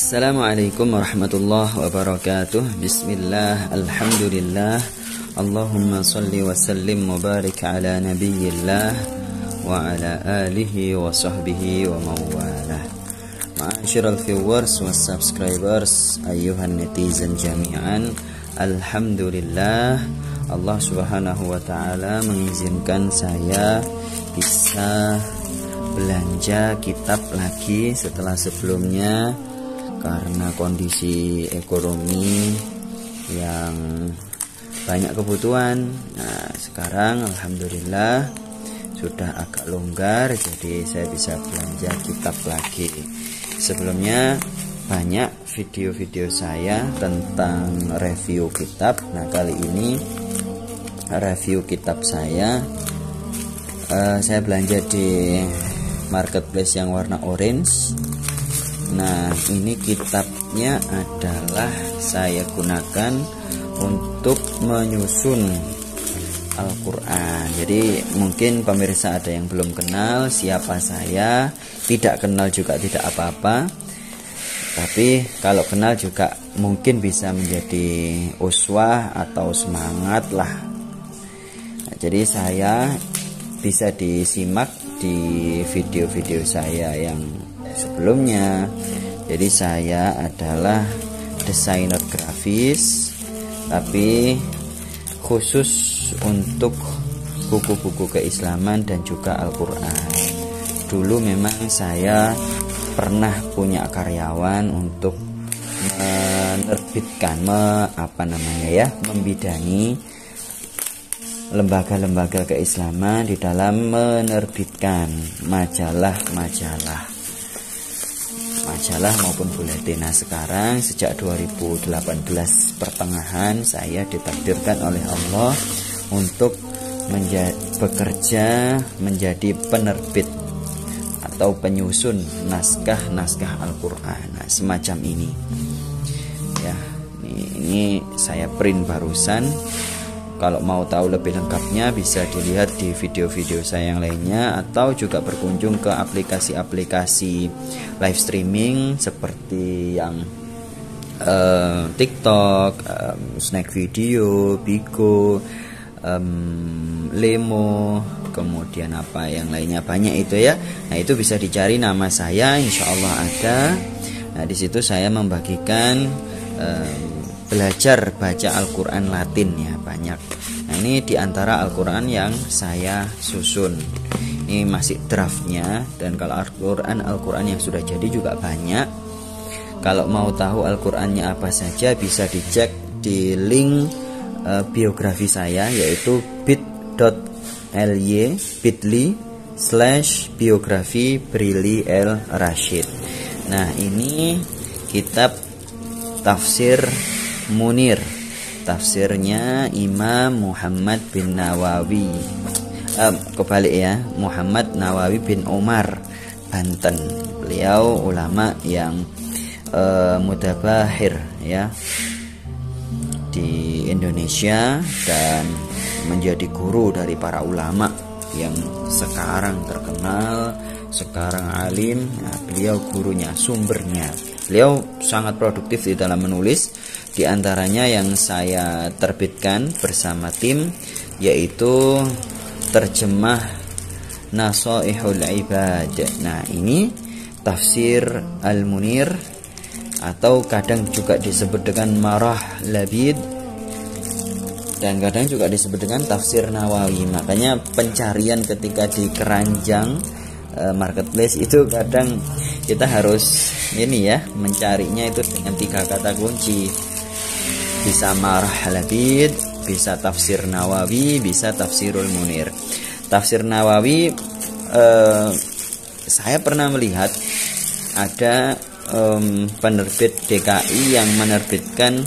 Assalamualaikum warahmatullahi wabarakatuh. Bismillah, alhamdulillah, Allahumma salli wa sallim wa barik ala nabiyyillah wa ala alihi wa sahbihi wa mawalah. Ma'asyiral viewers wa subscribers, ayyuhan netizen jami'an, alhamdulillah, Allah subhanahu wa ta'ala mengizinkan saya bisa belanja kitab lagi setelah sebelumnya karena kondisi ekonomi yang banyak kebutuhan. Nah, sekarang alhamdulillah sudah agak longgar, jadi saya bisa belanja kitab lagi. Sebelumnya banyak video-video saya tentang review kitab. Nah, kali ini review kitab saya belanja di marketplace yang warna orange. Nah, ini kitabnya adalah saya gunakan untuk menyusun Al-Quran. Jadi mungkin pemirsa ada yang belum kenal siapa saya, tidak kenal juga tidak apa-apa. Tapi kalau kenal juga mungkin bisa menjadi uswah atau semangat lah. Nah, jadi saya bisa disimak di video-video saya yang sebelumnya. Jadi saya adalah desainer grafis, tapi khusus untuk buku-buku keislaman dan juga Al-Quran. Dulu memang saya pernah punya karyawan untuk menerbitkan, membidangi lembaga-lembaga keislaman di dalam menerbitkan majalah maupun buletin. Nah, sekarang sejak 2018 pertengahan saya ditakdirkan oleh Allah untuk bekerja menjadi penerbit atau penyusun naskah Al-Quran. Nah, semacam ini ya, ini saya print barusan. Kalau mau tahu lebih lengkapnya bisa dilihat di video-video saya yang lainnya, atau juga berkunjung ke aplikasi-aplikasi live streaming seperti yang TikTok, Snack Video, Bigo, Lemo, kemudian apa yang lainnya, banyak itu ya. Nah, itu bisa dicari nama saya, insya Allah ada. Nah, di situ saya membagikan belajar baca Al-Quran Latin ya, banyak. Nah, ini diantara Al-Quran yang saya susun. Ini masih draftnya, dan kalau Al-Quran yang sudah jadi juga banyak. Kalau mau tahu Al-Qurannya apa saja bisa dicek di link biografi saya, yaitu bit.ly/biografi Brili El Rashid. Nah, ini kitab Tafsir Munir, tafsirnya Imam Muhammad bin Nawawi, kebalik ya, Muhammad Nawawi bin Umar, Banten. Beliau ulama yang mutabahir ya di Indonesia dan menjadi guru dari para ulama yang sekarang terkenal, sekarang alim. Nah, beliau gurunya, sumbernya. Beliau sangat produktif di dalam menulis. Di antaranya yang saya terbitkan bersama tim yaitu terjemah Nasaihul Ibad. Nah, ini tafsir Al-Munir, atau kadang juga disebut dengan Marah Labid, dan kadang juga disebut dengan tafsir Nawawi. Makanya pencarian ketika di keranjang marketplace itu kadang kita harus mencarinya itu dengan 3 kata kunci. Bisa Marah Labid, bisa tafsir Nawawi, bisa tafsirul Munir. Tafsir Nawawi, saya pernah melihat ada penerbit DKI yang menerbitkan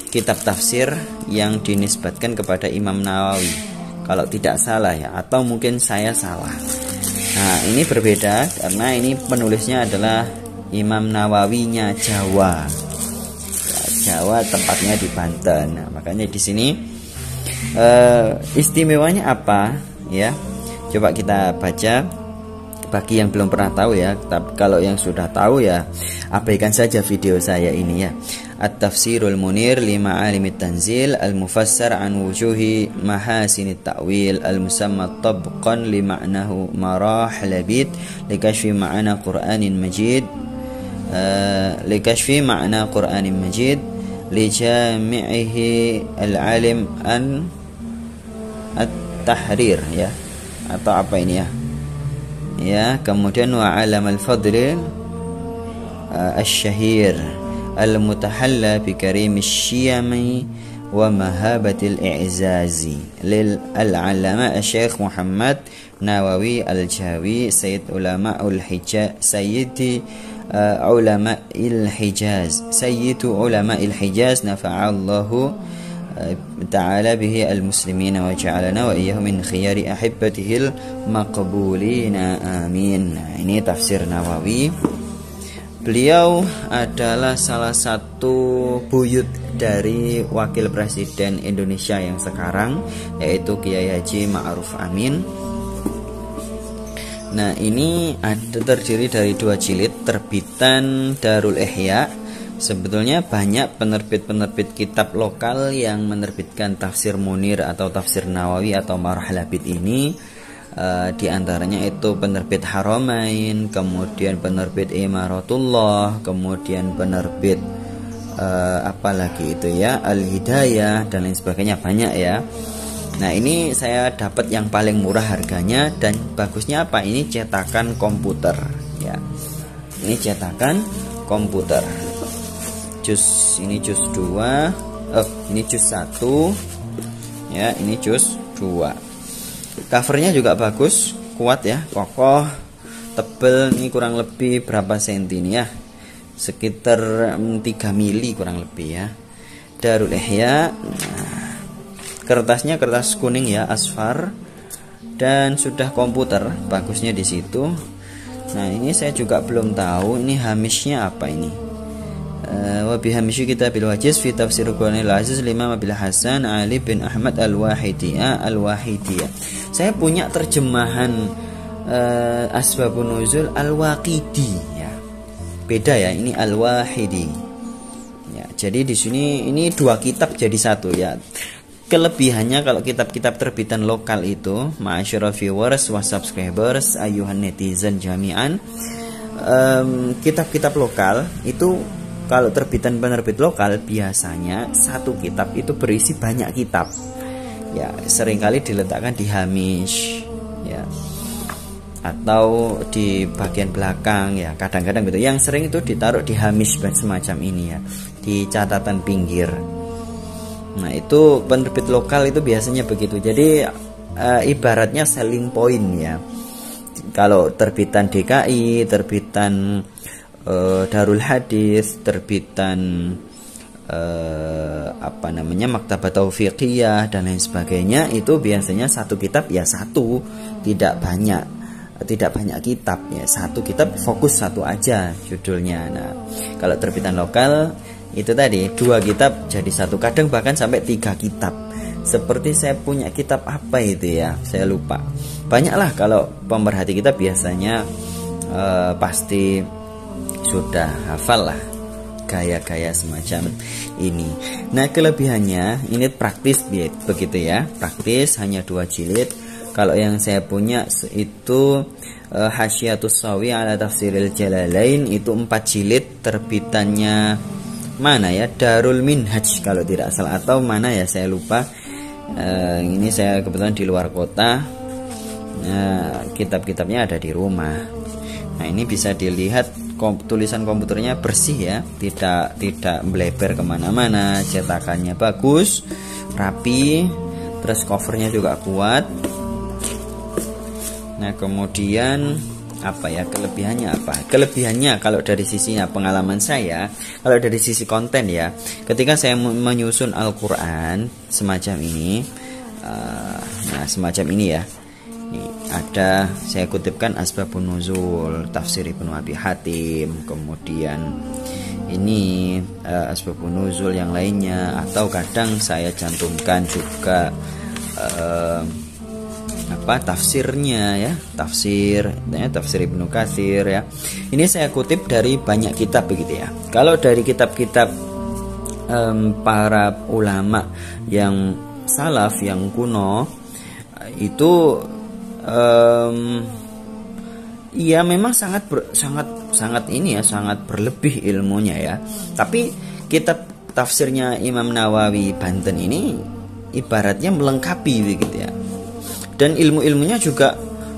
kitab tafsir yang dinisbatkan kepada Imam Nawawi, kalau tidak salah ya, atau mungkin saya salah. Nah, ini berbeda karena ini penulisnya adalah Imam Nawawinya Jawa. Jawa tempatnya di Banten. Nah, makanya di sini istimewanya apa ya? Coba kita baca bagi yang belum pernah tahu ya. Tapi kalau yang sudah tahu ya abaikan saja video saya ini ya. At-Tafsirul Munir lima alimit tanzil al-mufassar an wujuhi mahasinit ta'wil al-musamma tabqan lima'nahu marah labid likashfi ma'ana Qur'anin Majid likashfi ma'na Qur'anin Majid lijami'ihi al-alim an at-tahrir ya, atau apa ini ya. Ya, kemudian wa alam al-fadl asy-syahir al-mutahalla bi karim asy-syiyami wa mahabatil i'zazi lil al-alama asy-syekh Muhammad Nawawi al-Jawi sayyid ulama al-Hijaz sayyidi ulama al-Hijaz sayyidu ulama al-Hijaz nafa'allahu ta'ala bihi al-muslimina wa ja'alana wa iyyahum min khiyari ahibbatihil maqbulina amin. Nah, ini tafsir Nawawi. Beliau adalah salah satu buyut dari wakil presiden Indonesia yang sekarang, yaitu Kiai Haji Ma'ruf Amin. Nah, ini terdiri dari 2 jilid terbitan Darul Ihya. Sebetulnya banyak penerbit-penerbit kitab lokal yang menerbitkan tafsir Munir atau tafsir Nawawi atau Marah Labid ini. Di antaranya itu penerbit Haramain, kemudian penerbit Imaratullah, kemudian penerbit apalagi itu ya, Al-Hidayah dan lain sebagainya, banyak ya. Nah, ini saya dapat yang paling murah harganya dan bagusnya apa? Ini cetakan komputer ya. Ini cetakan komputer. Ini juz 2, ini juz 1 ya, ini juz 2. Covernya juga bagus, kuat ya, kokoh, tebel. Ini kurang lebih berapa senti nih ya, sekitar 3 mili kurang lebih ya. Darul Ihya. Nah, kertasnya kertas kuning ya, asfar, dan sudah komputer, bagusnya di situ. Nah, ini saya juga belum tahu ini hamisnya apa ini. Wa bihamisyi kitabil wajiz fi tafsir Qur'anil Aziz Imam Abil Hasan Ali bin Ahmad Al-Wahidiyah. Saya punya terjemahan Asbabun Nuzul Al-Waqidi ya. Beda ya, ini Al-Wahidi. Ya, jadi di sini ini 2 kitab jadi 1 ya. Kelebihannya kalau kitab-kitab terbitan lokal itu, ma'asyiral viewers wa subscribers ayuhan netizen jami'an, kitab-kitab lokal itu kalau terbitan penerbit lokal biasanya 1 kitab itu berisi banyak kitab. Ya, seringkali diletakkan di hamish ya. Atau di bagian belakang ya, kadang-kadang gitu. Yang sering itu ditaruh di hamish semacam ini ya, di catatan pinggir. Nah, itu penerbit lokal itu biasanya begitu. Jadi ibaratnya selling point ya. Kalau terbitan DKI, terbitan Darul Hadis, terbitan Maktabat Taufiqiyah dan lain sebagainya, itu biasanya 1 kitab ya 1, tidak banyak kitab ya, 1 kitab fokus 1 aja judulnya. Nah, kalau terbitan lokal itu tadi 2 kitab jadi 1, kadang bahkan sampai 3 kitab. Seperti saya punya kitab apa itu ya, saya lupa. Banyaklah, kalau pemerhati kitab biasanya pasti sudah hafal lah gaya-gaya semacam ini. Nah, kelebihannya ini praktis begitu ya, praktis, hanya 2 jilid. Kalau yang saya punya itu Hasyiatus Sawi ala Tafsiril Jalalain, itu 4 jilid terbitannya mana ya, Darul Minhaj kalau tidak salah, atau mana ya saya lupa. Ini saya kebetulan di luar kota, kitab-kitabnya ada di rumah. Nah, ini bisa dilihat tulisan komputernya bersih ya, tidak melebar kemana-mana, cetakannya bagus, rapi, terus covernya juga kuat. Nah, kemudian apa ya kelebihannya apa? Kelebihannya kalau dari sisinya pengalaman saya, kalau dari sisi konten ya, ketika saya menyusun Al-Quran semacam ini, nah semacam ini ya. Ini ada, saya kutipkan Asbabun Nuzul, Tafsir Ibnu Abi Hatim, kemudian ini Asbabun Nuzul yang lainnya, atau kadang saya cantumkan juga tafsirnya ya, tafsir Ibnu Katsir ya. Ini saya kutip dari banyak kitab begitu ya. Kalau dari kitab-kitab para ulama yang salaf yang kuno itu ya memang sangat berlebih ilmunya ya. Tapi kitab tafsirnya Imam Nawawi Banten ini ibaratnya melengkapi begitu ya. Dan ilmu-ilmunya juga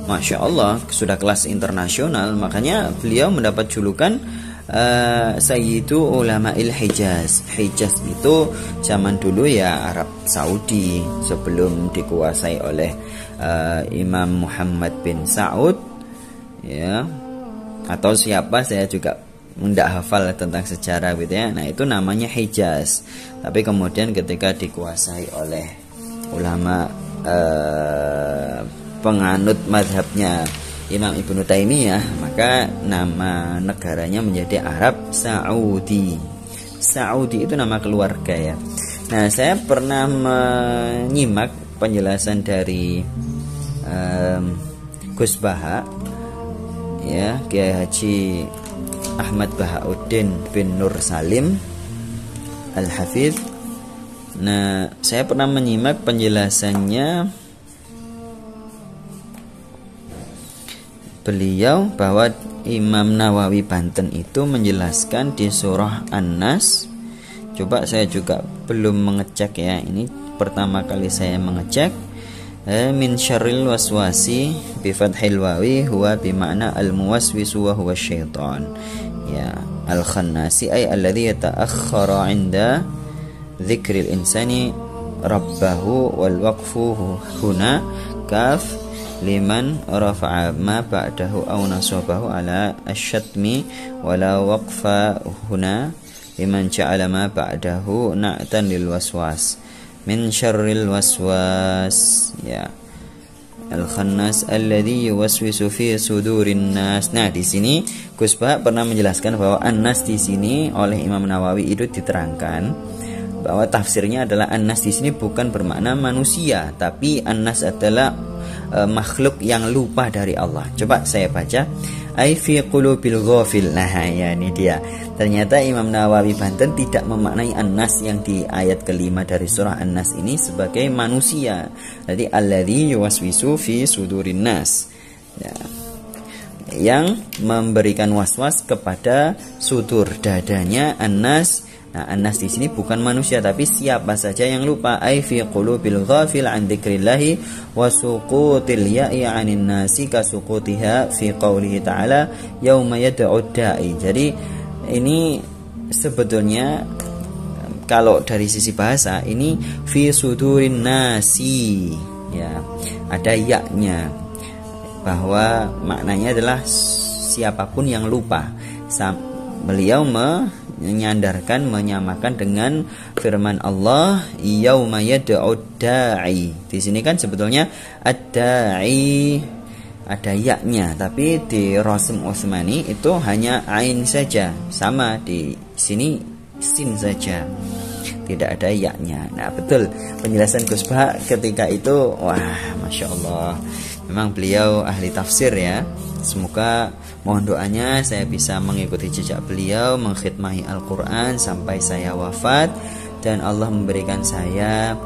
Masya Allah sudah kelas internasional. Makanya beliau mendapat julukan Sayyidu Ulama'il Hijaz. Hijaz itu zaman dulu ya Arab Saudi sebelum dikuasai oleh Imam Muhammad bin Saud ya, atau siapa saya juga tidak hafal tentang sejarah gitu ya. Nah itu namanya Hijaz. Tapi kemudian ketika dikuasai oleh ulama penganut madhabnya Imam Ibnu Taimiyah, maka nama negaranya menjadi Arab Saudi. Saudi itu nama keluarga ya. Nah saya pernah menyimak penjelasan dari Gus Baha ya, Kiai Haji Ahmad Bahauddin bin Nur Salim Al-Hafidh. Nah, saya pernah menyimak penjelasannya beliau bahwa Imam Nawawi Banten itu menjelaskan di surah An-Nas. Coba saya juga belum mengecek ya. Ini pertama kali saya mengecek. Min syarril waswasi bi fathil wawi huwa bi ma'na al-muwaswisu wa huwa syaitan. Ya, al-khannasi ay alladhi yata'akhkhara 'inda dzikril insani rabbahu wal waqfu huna kaf liman rafa'a ma ba'dahu aw nasabahu ala asyatmi wala waqfa huna liman ja'ala ma ba'dahu na'tan lil waswas min syarril waswas ya al-khannas alladhi yuwaswisu fi sudurin nas. Nah, di sini Gus Bah pernah menjelaskan bahwa an-nas di sini oleh Imam Nawawi itu diterangkan bahwa tafsirnya adalah an-nas di sini bukan bermakna manusia, tapi an-nas adalah makhluk yang lupa dari Allah. Coba saya baca, ai fi qulubil ghafil. Nah, ya ini dia. Ternyata Imam Nawawi Banten tidak memaknai an-nas yang di ayat kelima dari surah An-Nas ini sebagai manusia. Jadi alladzi yuwaswisu fi sudurin nas. Ya. Yang memberikan waswas kepada sudur dadanya an-nas. Nah, an-nas di sini bukan manusia tapi siapa saja yang lupa. Ai fi qulubil ghafil an dzikrillahi wa suqutil ya'i 'anin nasi ka suqutiha fi qoulihi ta'ala yauma yad'u da'i. Jadi ini sebetulnya kalau dari sisi bahasa ini fi sudurin nasi ya, ada ya-nya bahwa maknanya adalah siapapun yang lupa. Beliau menyandarkan, menyamakan dengan firman Allah yauma yad'u da'i. Di sini kan sebetulnya ad-da'i ada ya-nya, tapi di Rasim Utsmani itu hanya ain saja, sama di sini sin saja, tidak ada ya-nya. Nah, betul penjelasan Gus Bah ketika itu, wah, Masya Allah, memang beliau ahli tafsir ya. Semoga mohon doanya saya bisa mengikuti jejak beliau, mengkhidmati Al-Quran sampai saya wafat, dan Allah memberikan saya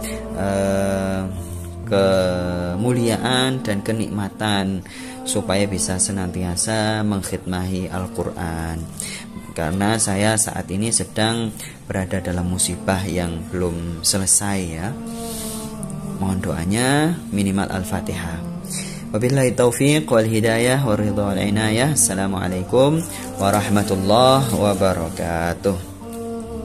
kemuliaan dan kenikmatan supaya bisa senantiasa mengkhidmati Al-Quran. Karena saya saat ini sedang berada dalam musibah yang belum selesai ya. Mohon doanya, minimal Al-Fatihah. Wabillahi taufiq wal hidayah wa ridha wal inayah. Assalamualaikum warahmatullahi wabarakatuh.